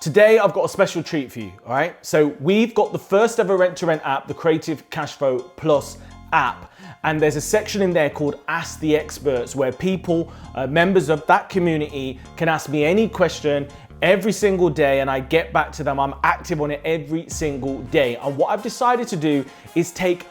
Today, I've got a special treat for you, all right? So we've got the first ever rent-to-rent app, the Creative Cashflow Plus app. And there's a section in there called Ask the Experts, where people, members of that community, can ask me any question every single day and I get back to them. I'm active on it every single day. And what I've decided to do is take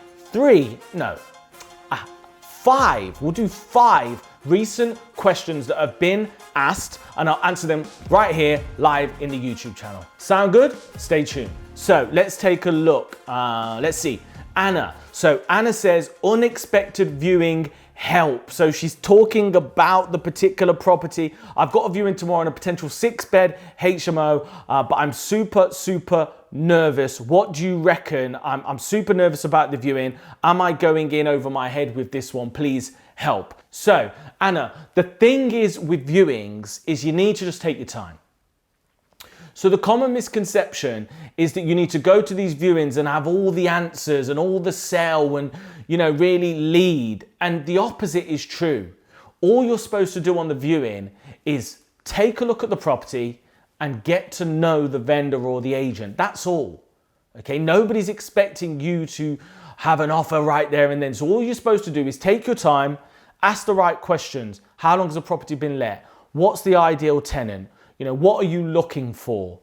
five, we'll do 5 recent questions that have been asked and I'll answer them right here live in the YouTube channel. Sound good? Stay tuned. So let's take a look. Let's see. Anna. So Anna says, unexpected viewing help. So she's talking about the particular property. I've got a viewing tomorrow on a potential 6-bed HMO, but I'm super nervous. What do you reckon? I'm super nervous about the viewing. Am I going in over my head with this one? Please help. So Anna, the thing is with viewings is you need to just take your time. So the common misconception is that you need to go to these viewings and have all the answers and all the sell and, really lead. And the opposite is true. All you're supposed to do on the viewing is take a look at the property and get to know the vendor or the agent. That's all. Okay, nobody's expecting you to have an offer right there and then. So all you're supposed to do is take your time, ask the right questions. How long has the property been let? What's the ideal tenant? What are you looking for?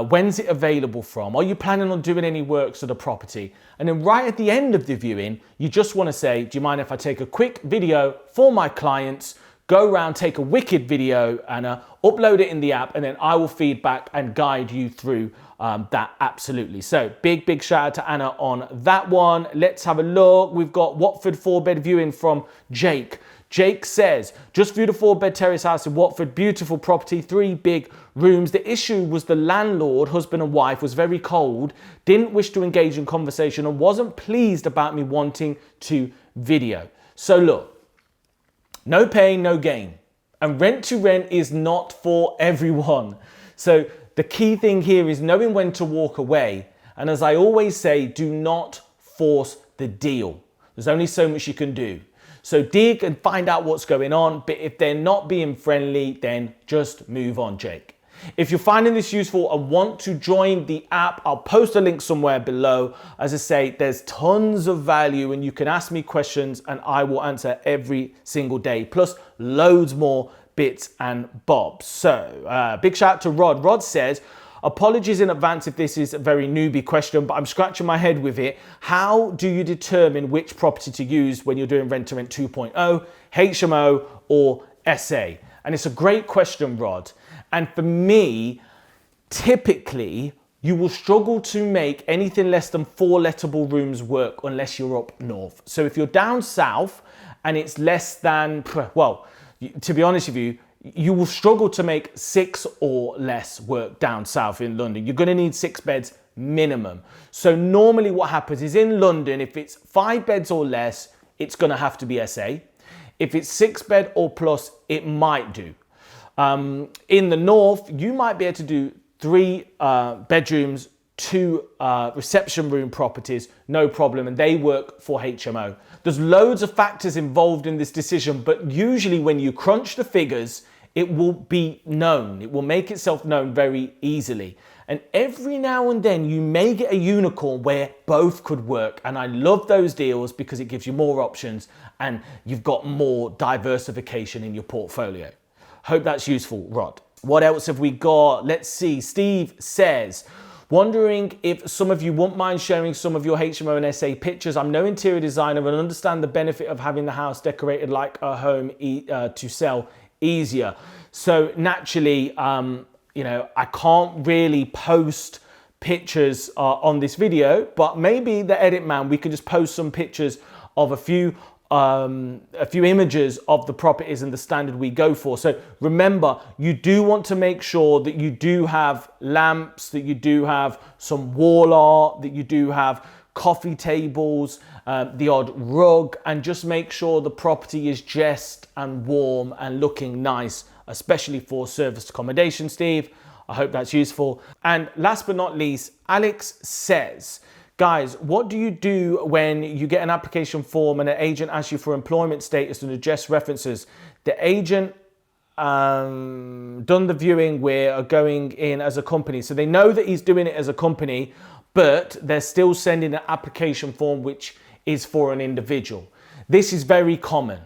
When's it available from? Are you planning on doing any works to the property? And then right at the end of the viewing, you just want to say, do you mind if I take a quick video for my clients, go around, take a wicked video and upload it in the app, and then I will feed back and guide you through that absolutely. So big shout out to Anna on that one. Let's have a look. We've got Watford 4-bed viewing from Jake. Jake says, just viewed a 4-bed terrace house in Watford, beautiful property, 3 big rooms. The issue was the landlord, husband and wife, was very cold, didn't wish to engage in conversation and wasn't pleased about me wanting to video. So look, no pain, no gain. And rent to rent is not for everyone. So the key thing here is knowing when to walk away. And as I always say, do not force the deal. There's only so much you can do. So dig and find out what's going on, but if they're not being friendly, then just move on, Jake. If you're finding this useful and want to join the app, I'll post a link somewhere below. As I say, there's tons of value and you can ask me questions and I will answer every single day, plus loads more bits and bobs. So big shout out to Rod. Rod says, apologies in advance if this is a very newbie question, but I'm scratching my head with it. How do you determine which property to use when you're doing Rent-to-Rent 2.0, HMO or SA? And it's a great question, Rod. And for me, typically, you will struggle to make anything less than 4 lettable rooms work unless you're up north. So if you're down south and it's less than, well, to be honest with you, you will struggle to make 6 or less work down south in London. You're going to need 6 beds minimum. So normally what happens is in London, if it's 5 beds or less, it's going to have to be SA. If it's 6 bed or plus, it might do. In the north, you might be able to do 3 bedrooms, 2 reception room properties, no problem, and they work for HMO. There's loads of factors involved in this decision, but usually when you crunch the figures, it will be known. It will make itself known very easily. And every now and then you may get a unicorn where both could work. And I love those deals because it gives you more options and you've got more diversification in your portfolio. Hope that's useful, Rod. What else have we got? Let's see. Steve says, wondering if some of you won't mind sharing some of your HMO and SA pictures. I'm no interior designer and understand the benefit of having the house decorated like a home to sell easier. So naturally, I can't really post pictures on this video, but maybe the edit man, we can just post some pictures of a few images of the properties and the standard we go for. So remember, you do want to make sure that you do have lamps, that you do have some wall art, that you do have coffee tables, the odd rug, and just make sure the property is dressed and warm and looking nice, especially for serviced accommodation, Steve. I hope that's useful. And last but not least, Alex says, guys, what do you do when you get an application form and an agent asks you for employment status and address references? The agent done the viewing, we're going in as a company. So they know that he's doing it as a company, but they're still sending an application form which is for an individual. This is very common.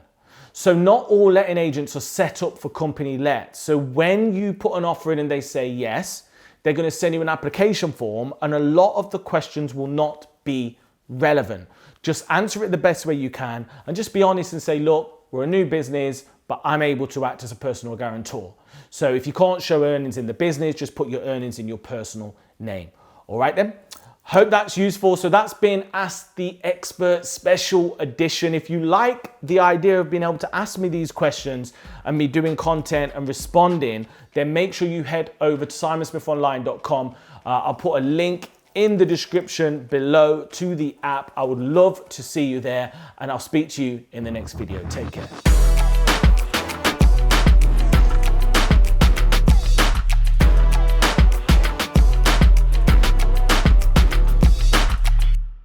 So not all letting agents are set up for company let. So when you put an offer in and they say yes, they're going to send you an application form, and a lot of the questions will not be relevant. Just answer it the best way you can and just be honest and say, look, we're a new business, but I'm able to act as a personal guarantor. So if you can't show earnings in the business, just put your earnings in your personal name. All right then. Hope that's useful. So that's been Ask the Expert Special Edition. If you like the idea of being able to ask me these questions and me doing content and responding, then make sure you head over to simonsmithonline.com. I'll put a link in the description below to the app. I would love to see you there, and I'll speak to you in the next video. Take care.